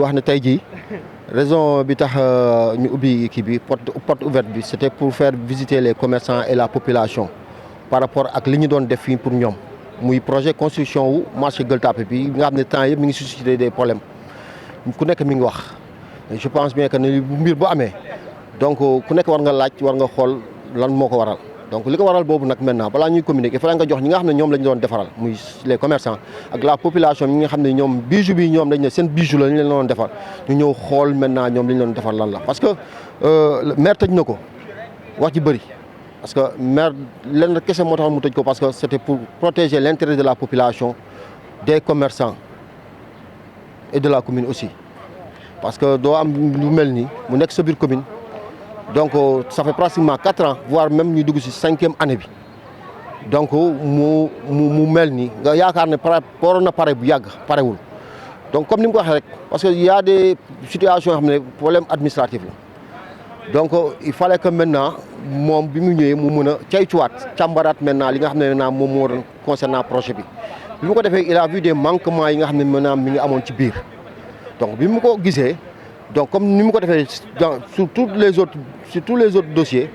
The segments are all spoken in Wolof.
wax ne tey jii raison bi tax ñu ubbi kii bi porte ouverte bi c'était pour faire visiter les commerçants et la population par rapport ak li ñu doon def fii pour ñoom muy projet construction wu marché Gueule Tapée bi nga xam ne temps yëpp mi ngi suscité des problèmes ku nekk mi ngi wax je pense bien que ne mbir bu amee donc ku nekk war nga laaj war nga xool lan moo ko waral donc li ko waral boobu nag maintenant balaa ñuy communiquer il faut nga jox ñi nga xam ne ñoom la ñu doon defaral muy les commerçants ak la population ñi nga xam ne ñoom bijou bi ñoom dañ ne seen bijou la ñu leen doon defar ñu ñëw xool maintenant ñoom li ñu doon defar lan la parce que maire tëj na ko wax ji bëri parce que maire lenn kese moo tax mu tëj ko parce que c'était pour protéger l'intérêt de la population des commerçants et de la commune aussi parce que doo am lu mel ni mu nekk sa biir commune donc ça fait pratiquement 4 ans voire même ñu dugg ci 5e année bi donc mu mel ni nga yaakaar ne waroon na pare bu yàgg parewul donc comme ni mu ko waxee rek parce que y a des situations yoo xam ne problème administratif la donc il fallait que maintenant moom bi mu ñëwee mu mën a caytuwaat càmbaraat maintenant li nga xam ne maintenant moom moo doon concernant projet bi bi mu ko defee il a vu des manquements yi nga xam ne maintenant mi ngi amoon ci biir donc bi mu ko gisee donc comme ni mu ko defee sur tous les autres dossiers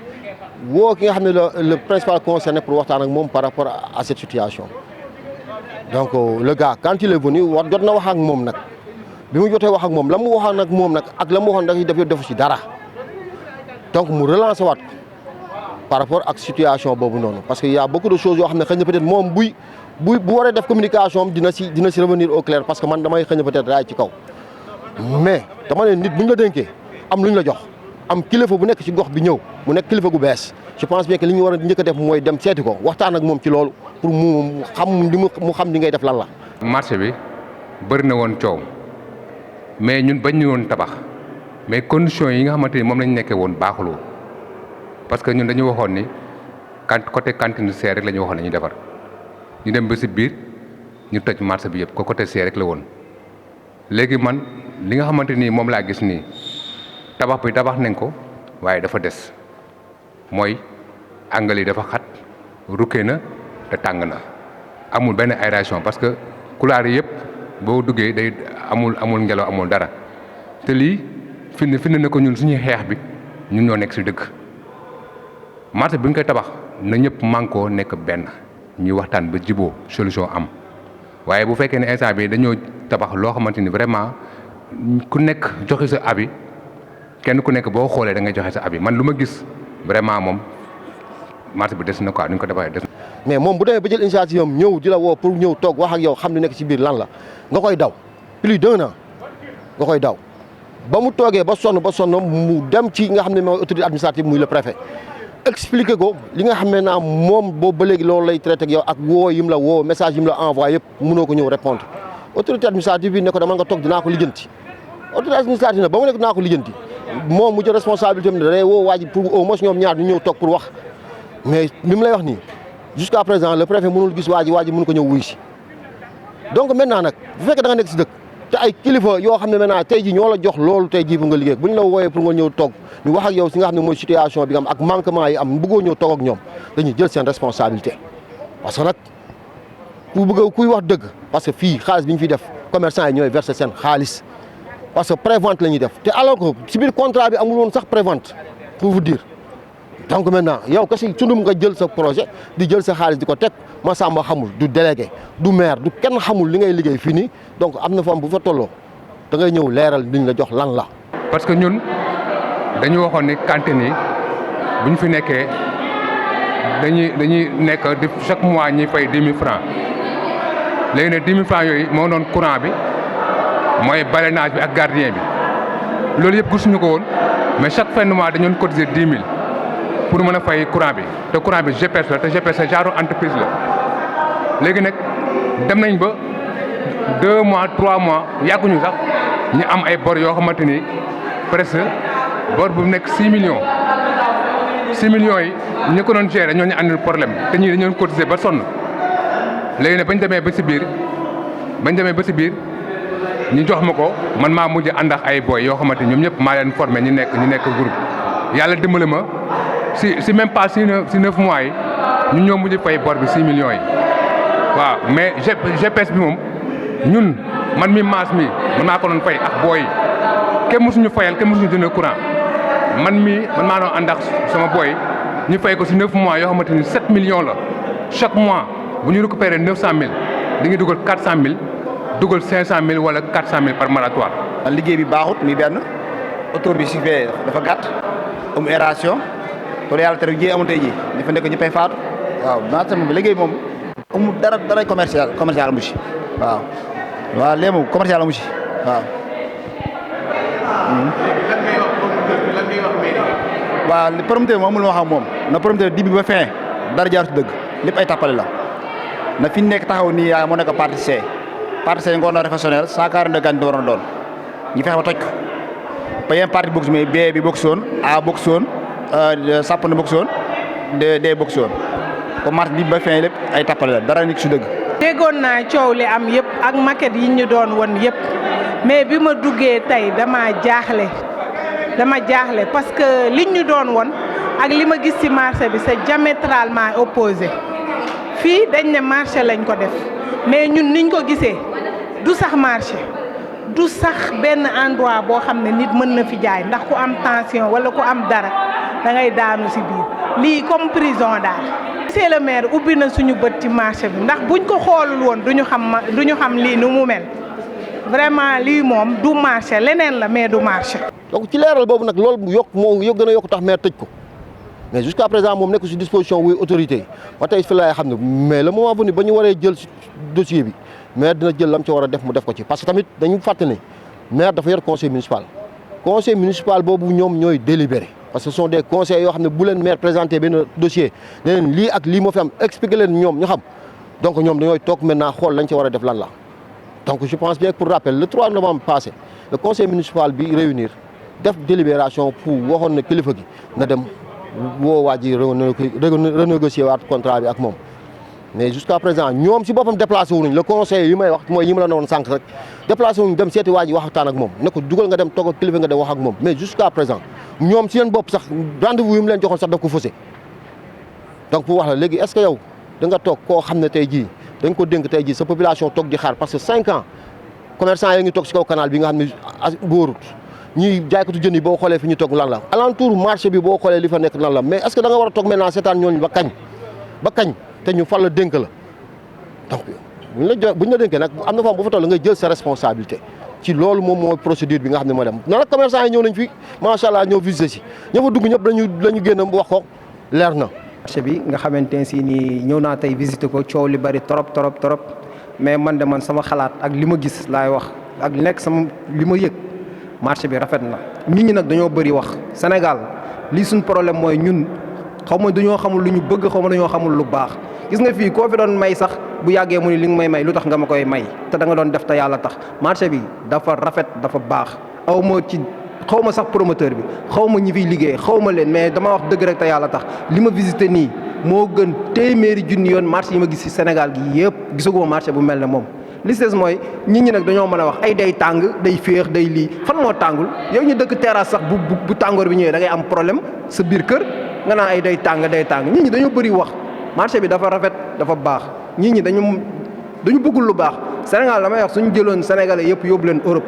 woo ki nga xam ne le principal concerné pour waxtaan ak moom par rapport à cette situation donc le gars quand il est venu jot na wax ak moom nag bi mu jotee wax ak moom la mu waxoon ak moom nag ak la mu waxoon nag daf defu ci dara donc mu relancer waat par rapport ak situation boobu noonu parce que y a beaucoup de choses yoo xam ne xëy na peut-être moom bu waree def communication dina ci revenir au clair parce que man damay xëy na peut-être raay ci kaw mais dama ne nit bu ñu la dénkee am lu ñu la jox am kilifa bu nekk ci gox bi ñëw mu nekk kilifa gu bees je pense bien que li ñu war a njëkk a def mooy dem seeti ko waxtaan ak moom ci loolu pour mu xam li ngay def lan la. marché bi bëri na woon coow mais ñun bañ ñu woon tabax mais conditions yi nga xamante ni moom lañ nekkee woon baaxul woon parce que ñun dañu waxoon ni côté cantine serre rek la ñu waxoon ne ñu defar ñu dem ba si biir ñu tëj marché bi yëpp ko côté serre rek la woon. léegi man li nga xamante ni moom laa gis nii tabax bi tabax nañ ko waaye dafa des mooy angle yi dafa xat rukkee na te tàng na amul benn aération parce que couloir yi yëpp boo duggee day amul ngelaw amul dara te lii fi ne ko ñun suñuy xeex bi ñun ñoo nekk si dëgg marché bi ñu koy tabax na ñëpp mànkoo nekk benn ñuy waxtaan ba jiboo solution am waaye bu fekkee ne instant bi dañoo tabax loo xamante ni vraiment ku nekk joxe sa abi kenn ku nekk boo xoolee da ngay joxe sa abi man lu ma gis vraiment moom marché bi des na quoi ni ñu ko defaree des na. mais moom bu demee ba jël initiative am ñëw di la woo pour ñëw toog wax ak yow xam li nekk ci biir lan la nga koy daw plus d'1 an nga koy daw ba mu toogee ba sonn mu dem ci nga xam ne mooy autorité administrative muy le préfet expliquer ko li nga xam ne naa moom boobu ba léegi loolu lay traité ak yow ak woo yim la woo message yim la envoyé yëpp mënoo ko ñëw répondre autorité administrative bi ne ko dama nga toog dinaa ko lijjanti autorité administrative nag ba mu nekk dinaa ko lijjanti moom mu jël responsabilité am ne day woo waa ji pour au moins ñoom ñaar ñu ñëw toog pour wax mais li mu lay wax nii jusqu'à présent le préfet mënul gis waa ji mënu ko ñëw wuy si donc maintenant nag bu fekkee da nga nekk si dëkk te ay kilifa yoo xam ne maintenant tey ji ñoo la jox loolu tey jii bu nga liggéey bu ñu la wooyee pour nga ñëw toog ñu wax ak yow si nga xam ne mooy situation bi nga am ak manquement yi am bëggoo ñëw toog ak ñoom dañuy jël seen responsabilité parce que nag kuy wax dëgg parce que fii xaalis bi ñu fiy def commerçant yi ñooy verser seen xaalis parce que prévente la ñuy def te alors que si biir contrat bi amul woon sax prévente pour vous dire donc maintenant yow kese sundum nga jël sa projet di jël sa xaalis di ko teg Massamba xamul du délégué du maire du kenn xamul li ngay liggéey fii nii donc am na fa am bu fa tolloo da ngay ñëw leeral liñ la jox lan la. parce que ñun dañu waxoon ni cantine yi bu ñu fi nekkee dañuy nekk di chaque mois ñuy fay 10 000 francs léegi nag 10 000 francs yooyu moo doon courant bi mooy balayage bi ak gardien bi loolu yëpp gisuñu ko woon mais chaque fin de mois dañu doon cotiser 10 000 pour mën a fay courant bi te courant bi GPS la te GPS genre entreprise la léegi nag dem nañ ba 2 mois 3 mois yàgguñu sax ñu am ay bor yoo xamante ni presque bor bu nekk 6 millions 6 millions yi ñu ko doon gérer ñoo ñu andil problème te ñii dañu doon cotiser ba sonn léegi nag bañ demee ba si biir ñu jox ma ko man maa mujj ànd ak ay boy yoo xamante ni ñoom ñëpp maa leen formé ñu nekk groupe yàlla dimbali ma si même pas si 9 mois yi ñu ñoo mujj fay bor bi 6 millions yi waaw mais GPS bi moom ñun man mi maas mi man maa ko doon fay ak booy kenn mësuñu fayal kenn mësuñu jënd courant man maa doon ànd ak sama booy ñu fay ko si 9 mois yoo xamante ni 7 millions la chaque mois bu ñu récupéré 900000 di nga dugal 400000 dugal 500000 wala 400000 par moratoire. liggéey bi baaxut mi benn autour bi si fee dafa gàtt am aération te yàlla tere ji amul tey jii ñu fa nekk ñu fay faatu waaw marché moom liggéey moom amul dara commercial amu si waaw léegi moom commercial amu si waaw. waaw li promoteur moom amul moo xam moom na promoteur début ba fin dara jaar si dëgg lépp ay tappale la na fi nekk taxaw nii yaa moo nekk partie C ngoon na réfectionnel 142 gan waroon doon ñu fexe ba toj ko ba yenn partie box mais B bi box woon A box woon sàpp na box woon D box woon comme marché bi ba fin lépp ay tappale la dara nit su dëgg. déggoon naa coow li am yëpp ak maquette yi ñu doon won yëpp mais bi ma duggee tey dama jaaxle parce que liñ ñu doon won ak li ma gis ci marché bi c'est diamétralement opposé fii dañ ne marché lañ ko def mais ñun niñ ko gisee du sax marché du sax benn endroit boo xam ne nit mën na fi jaay ndax ku am tension wala ku am dara da ngay daanu ci biir lii comme prison daal. monsieur le maire ubbi na suñu bët ci marché bi ndax buñ ko xoolul woon duñu xam lii nu mu mel vraiment lii moom du marché leneen la mais du marché. donc ci leeral boobu nag loolu moo gën a yokk tax maire tëj ko mais jusqu'à présent moom nekk ci disposition wuy autorité yi ba tey fi laay xam ne mais le moment venu ba ñu waree jël dossier bi maire dina jël lam ci war a def mu def ko ci parce que tamit dañu fàtte ne maire dafa yor conseil municipal boobu ñoom ñooy délibéré parce que ce sont des conseils yoo xam ne bu leen maire présenté benn dossier ne leen lii ak lii moo fi am expliqué leen ñoom ñu xam donc ñoom dañooy toog maintenant xool lañ ci war a def lan la donc je pense bien que pour rappel le 3 novembre passé le conseil municipal bi réunir def délibération pour waxoon na kilifa gi na dem woo waa ji renégocier waat contrat bi ak moom mais jusqu'à présent ñoom si boppam déplacé wuñu le conseil yi may wax mooy yi ma la ne woon sànq rek déplacé wuñu dem seeti waa ji waxtaan ak moom ne ko dugal nga dem toog ak kilifa nga dem wax ak moom mais jusqu'à présent ñoom si seen bopp sax rendez-vous yi mu leen joxoon sax daf ko faussé donc pour wax la léegi est-ce que yow da nga toog koo xam ne tey jii dañ ko dénk tey jii sa population toog di xaar parce que 5 ans commerçant yi ngi toog si kaw canal bi nga xam ne góorut ñuy jaaykatu jën yi boo xoolee fi ñu toog lan la alentour marché bi boo xoolee li fa nekk lan la mais est-ce que da nga war a toog maintenant seetaan ñooñu ba kañ te ñu fal la dénk la donc bu ñu la dénkee nag am na fa bu fa toll nga jël sa responsabilité ci loolu moom mooy procédure bi nga xam ne moo dem na nag commerçant yi ñëw nañ fi macha allah ñëw visité si ña fa dugg ñëpp lañu génn wax ko leer na. marché bi nga xamante ne si nii ñëw naa tey visité ko coow li bari trop mais man sama xalaat ak li ma gis laay wax ak nekk sama li ma yëg marché bi rafet na. nit ñi nag dañoo bëri wax Sénégal lii suñ problème mooy ñun xaw ma dañoo xamul lu ñu bëgg xaw ma dañoo xamul lu baax gis nga fii koo fi doon may sax bu yàggee mu ni li nga may lu tax nga ma koy may te da nga doon def te yàlla tax marché bi dafa rafet dafa baax aw ma ci xaw ma sax promoteur bi xaw ma ñi fiy liggéey xaw ma leen mais dama wax dëgg rek te yàlla tax li ma visité nii moo gën téeméeri junni yoon marché yi ma gis ci Sénégal gi yëpp gisaguma marché bu mel ne moom. li ci des mooy nit ñi nag dañoo mën a wax ay day tàng day féex day lii fan moo tàngul yow ñu dëkk terrasse sax bu tàngoor bi ñëwee da ngay am problème sa biir kër nga naan ay day tàng nit ñi dañoo bëri wax marché bi dafa rafet dafa baax nit ñi dañu bëggul lu baax Sénégal damay wax suñu jëloon Sénégalais yëpp yóbbu leen Europe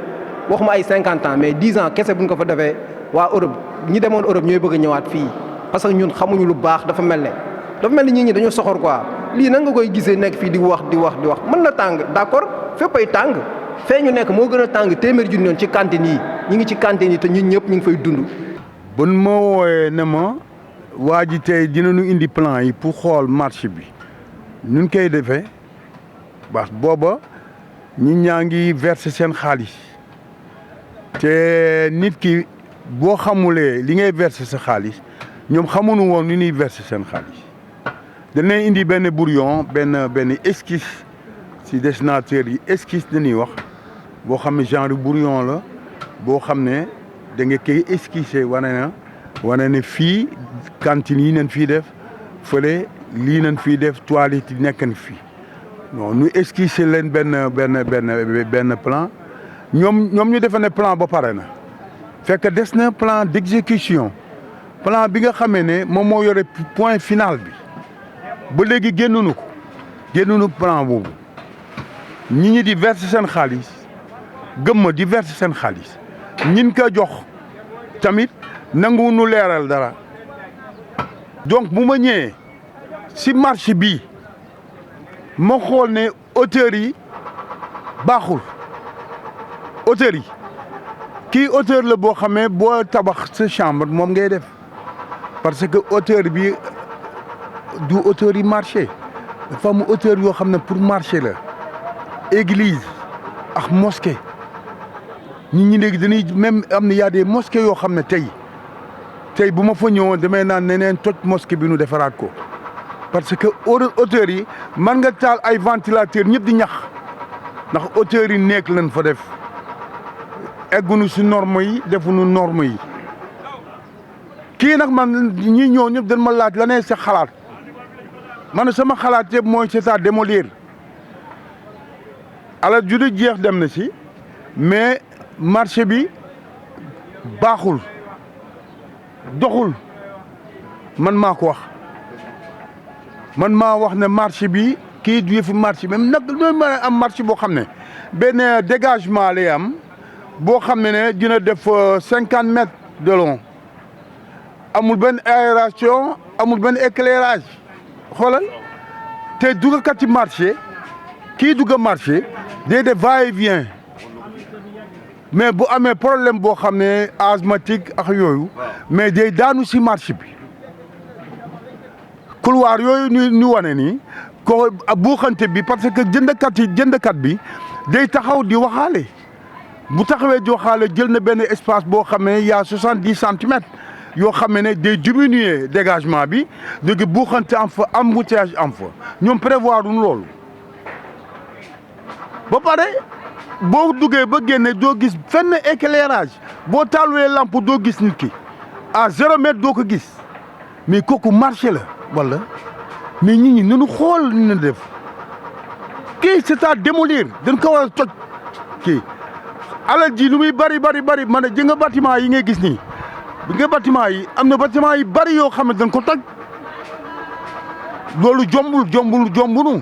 waxuma ay 50 ans mais 10 ans kese buñ ko fa defee waa Europe ñi demoon Europe ñooy bëgg a ñëwaat fii parce que ñun xamuñu lu baax dafa mel ni nit ñi dañoo soxor quoi lii nan nga koy gisee nekk fii di wax mën na tàng d'accord fépp ay tàng fee ñu nekk moo gën a tàng téeméer junni yoon ci cantine yi ñu ngi ci cantine yi te ñun ñëpp ñu ngi fay dund. bun ma wooyee ne ma waa ji tey dinañu indi plan yi pour xool marché bi ñun koy defee baax booba ñi ñaa ngi verser seen xaalis te nit ki boo xamulee li ngay verser sa xaalis ñoom xamuñu woon ni ñuy verser seen xaalis danañ indi benn brouillon benn esquisse si dessinateur yi esquisse dañuy wax boo xam ne genre brouillon la boo xam ne da nga koy esquisser wane ne fii cantine yi nañ fii def fële lii nañ fii def toilette yi nekk na fii non ñu esquisser leen benn plan ñoom ñu defe ne plan ba pare na fekk des na plan d'exécution plan bi nga xamee ne moom moo yore point final bi ba léegi génnuñu plan boobu ñi di verser seen xaalis gëm ma di verser seen xaalis ñin ko jox tamit nangu nu leeral dara donc bu ma ñëwee si marché bi ma xool ne auteurs yi baaxul auteurs yi kii auteur la boo xamee boo tabax sa chambre moom ngay def parce que auteur bi du auteur yi marché dafa am auteur yoo xam ne pour marché la église ak mosquée nit ñi léegi dañuy même am na y a des mosquées yoo xam ne tey bu ma fa ñëwoon damay naan neneen toj mosquée bi nu defaraat ko parce que auteurs yi man nga taal ay ventilateur ñëpp di ñax ndax auteurs yi nekk lañ fa def eggunu si norme yi defuñu norme yi kii nag man ñi ñëw ñëpp dañ ma laaj la ne sa xalaat man sama xalaat yëpp mooy c'est à démolir alal ju du jeex dem na si mais marché bi baaxul doxul man maa ko wax man maa wax ne marché bi kii du yëfu marché même nag ñooy mën a am marché boo xam ne benn dégagement lay am boo xam ne dina def 50 mètres de long amul benn aération amul benn éclairage xoolal te duggakati marché kii dugga marché day def va et vient mais bu amee problème boo xam ne asthmatique ak yooyu mais day daanu si marché bi couloir yooyu ñu wane nii ko buuxante bi parce que jëndkat bi day taxaw di waxaale bu taxawee di waxaale jël na benn espace boo xam ne y a 70 centimètres yoo xam ne day diminuer dégagement bi léegi buuxante am fa embouteillage am fa ñoom prévoir duñ loolu ba pare boo duggee ba génne doo gis fenn éclairage boo taaluwee lampe doo gis nit ki à 0 mètre doo ko gis mais kooku marché la wala mais nit ñi nanu xool ni def kii c'est à démolir dañ ko war a toj kii alal ji lu muy bari ma ne ji nga bâtiment yi ngay gis nii bi nga bâtiment yi am na bâtiment yi bari yoo xam ne dañ ko toj loolu jombunu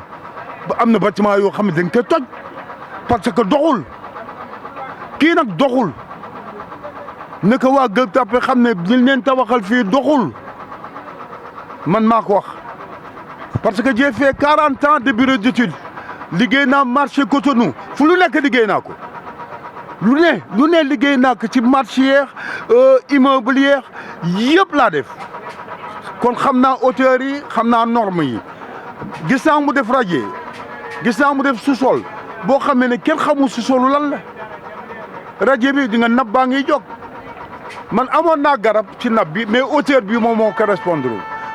ba am na bâtiment yoo xam ne dañ ko toj parce que doxul kii nag doxul naka waa Gueule Tapée xam ne liñ leen tabaxal fii doxul man maa ko wax parce que j'ai fait 40 ans de bureau d'études liggéey naa marché Cotonou fu lu nekk liggéey naa ko lu ne liggéey naa ko ci marché yeex immobilier yëpp laa def kon xam naa auteurs yi xam naa normes yi gis naa mu def radier gis naa mu def sous-sol boo xamee ne kenn xamul sous-solu lan la radier bi di nga nab baa ngi jóg man amoon naa garab ci nab bi mais hauteur bi moom moo correspondre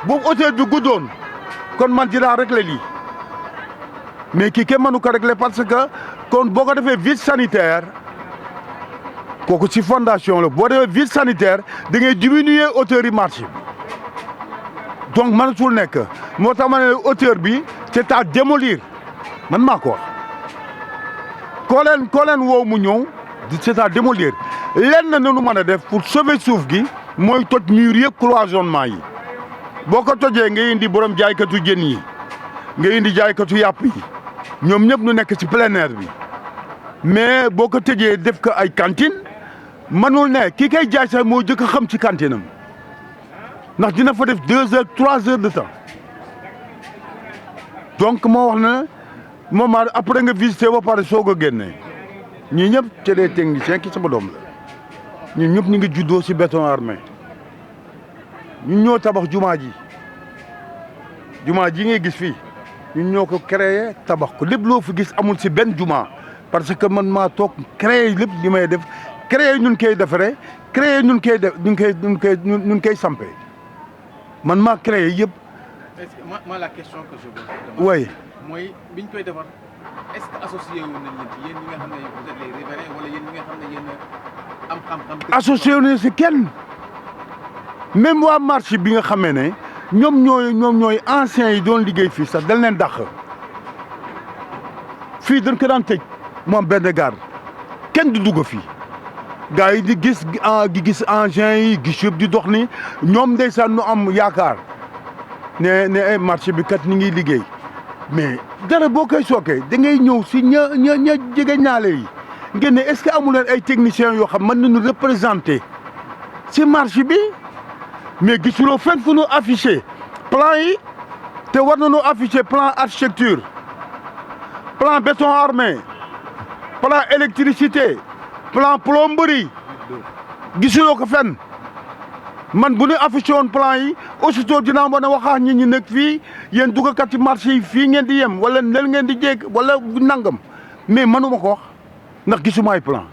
boobu hauteur bi guddoon kon man dinaa régler lii mais kii kenn mënu ko régler parce que kon boo ko defee vide sanitaire kooku ci fondation la boo defee vide sanitaire da ngay diminuer hauteur yi marché bi donc mënatul nekk moo tax ma ne hauteur bi c'est à démolir man maa ko wax koo leen woo mu ñëw c'est à démolir lenn na nu mën a def pour sauver suuf gi mooy toj mur yëpp cloisonnement yi boo ko tojee nga indi borom jaaykatu jën yi nga indi jaaykatu yàpp yi ñoom ñëpp nu nekk ci plein air bi mais boo ko tëjee def ko ay cantine manul ne kii kay jaay sax moo jëkk a xam ci cantine am ndax dina fa def 2 heures 3 heures de temps donc moo wax na moom après nga visité ba pare soog a génne ñii ñëpp c'est des techniciens ki sama doom la ñun ñëpp ñu ngi juddoo si béton armé ñun ñoo tabax jumaa ji ngay gis fii ñun ñoo ko créé tabax ko lépp loo fi gis amul si benn jumaa parce que man maa toog créé lépp li may def créé ñun koy defaree créé ñun koy def ñun koy sampee man maa créé yëpp. est-ce que moi la question que je veux demander. oui. mooy biñ koy defar est-ce que associé wu nañ leen ci yéen ñi nga xam ne vous êtes les riverains wala yéen ñi nga xam ne yéen am xam-xam. associé wu nañ si kenn même waa marché bi nga xamee ne ñoom ñooy anciens yi doon liggéey fii sax dañ leen dàq fii dañ ko daan tëj moom benn garde kenn du dugg fii gars yi di gis engins yi gis yëpp di dox ni ñoom ndeysaan nu am yaakaar ne marché bi kat ni ngi liggéey mais dara boo koy sookee da ngay ñëw si ña jege ñaale yi ngeen ne est-ce que amu leen ay techniciens yoo xam mën nañu représenter ci marché bi mais gisuloo fenn fu ñu affiché plan yi te war nañu affiché plan architecture plan béton armé plan électricité plan plomberie gisuloo ko fenn man bu ñu affiché woon plan yi aussitôt dinaa mën a waxaa ñi ñi nekk fii yéen duggakat ci marché yi fii ngeen di yem wala lel ngeen di jégg wala nangam mais mënuma ko wax ndax gisuma ay plan.